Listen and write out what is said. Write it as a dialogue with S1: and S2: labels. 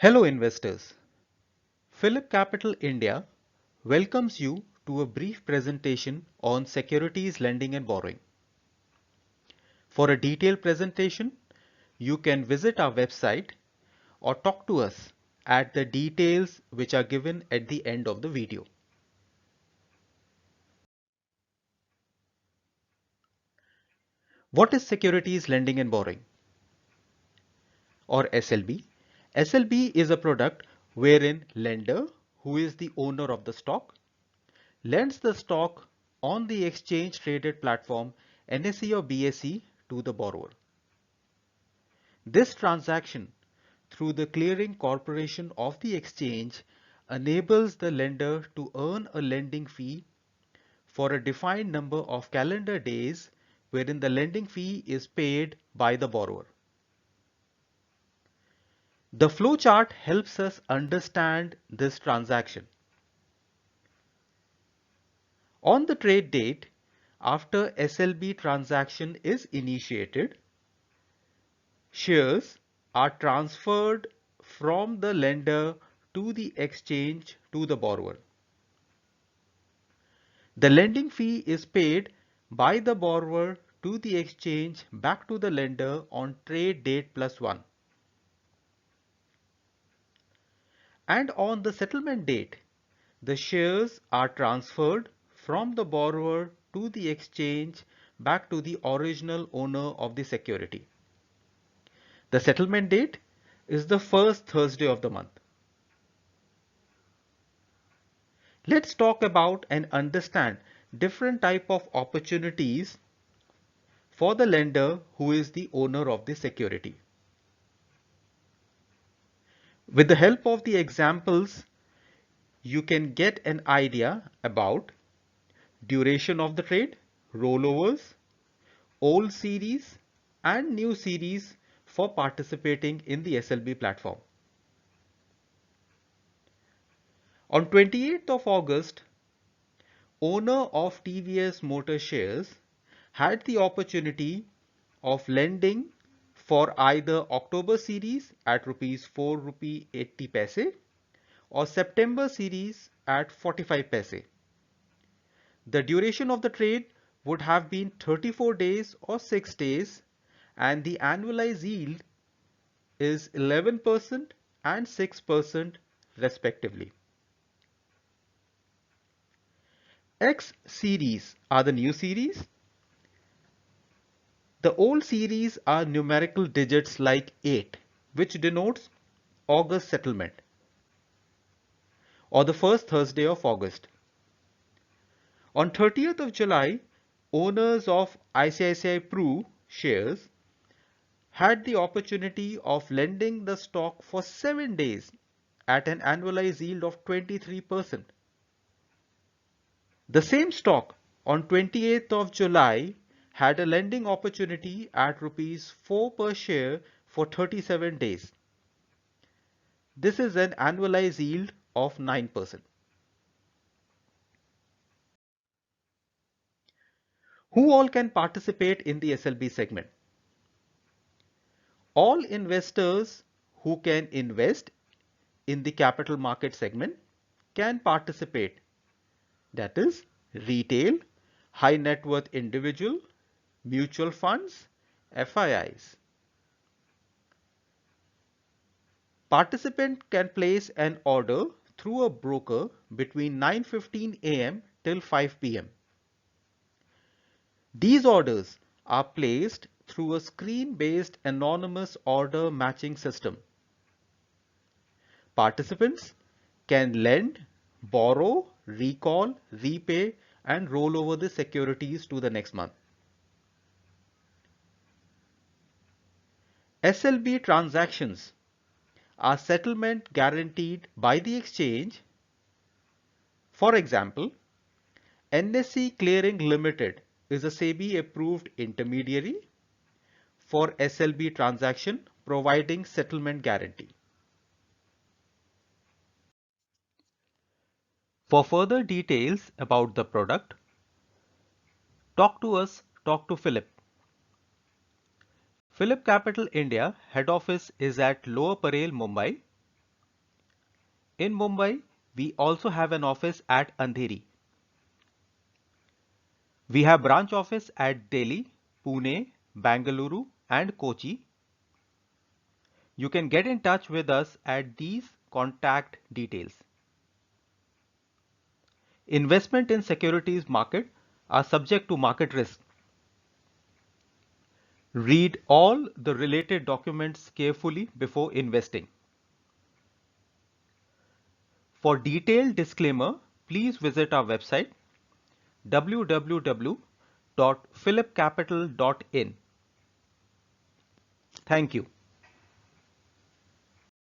S1: Hello investors. Phillip Capital India welcomes you to a brief presentation on securities lending and borrowing. For a detailed presentation, you can visit our website or talk to us at the details which are given at the end of the video. What is securities lending and borrowing, or SLB? SLB is a product wherein lender, who is the owner of the stock, lends the stock on the exchange traded platform NSE or BSE to the borrower. This transaction through the clearing corporation of the exchange enables the lender to earn a lending fee for a defined number of calendar days wherein the lending fee is paid by the borrower. The flowchart helps us understand this transaction. On the trade date, after SLB transaction is initiated, shares are transferred from the lender to the exchange to the borrower. The lending fee is paid by the borrower to the exchange back to the lender on trade date +1. And on the settlement date, the shares are transferred from the borrower to the exchange back to the original owner of the security. The settlement date is the first Thursday of the month. Let's talk about and understand different type of opportunities for the lender who is the owner of the security. With the help of the examples, you can get an idea about duration of the trade, rollovers, old series and new series for participating in the SLB platform. On 28th of August, owner of TVS Motor shares had the opportunity of lending for either October series at rupees 4.80 paise or September series at 45 paise. The duration of the trade would have been 34 days or 6 days, and the annualized yield is 11% and 6% respectively. X series are the new series. The old series are numerical digits like 8, which denotes August settlement or the first Thursday of August. On 30th of July, owners of ICICI Pru shares had the opportunity of lending the stock for 7 days at an annualized yield of 23%. The same stock on 28th of July had a lending opportunity at rupees 4 per share for 37 days. This is an annualized yield of 9%. Who all can participate in the SLB segment? All investors who can invest in the capital market segment can participate. That is retail, high net worth individual, mutual funds, FIIs. Participant can place an order through a broker between 9:15 a.m. till 5 p.m. These orders are placed through a screen-based anonymous order matching system. Participants can lend, borrow, recall, repay, and roll over the securities to the next month. SLB transactions are settlement guaranteed by the exchange. For example, NSE Clearing Limited is a SEBI approved intermediary for SLB transaction providing settlement guarantee. For further details about the product, talk to Phillip. Phillip Capital India head office is at Lower Parel, Mumbai. In Mumbai, we also have an office at Andheri. We have branch office at Delhi, Pune, Bangalore and Kochi. You can get in touch with us at these contact details. Investment in securities market are subject to market risk. Read all the related documents carefully before investing. For detailed disclaimer, please visit our website www.phillipcapital.in. Thank you.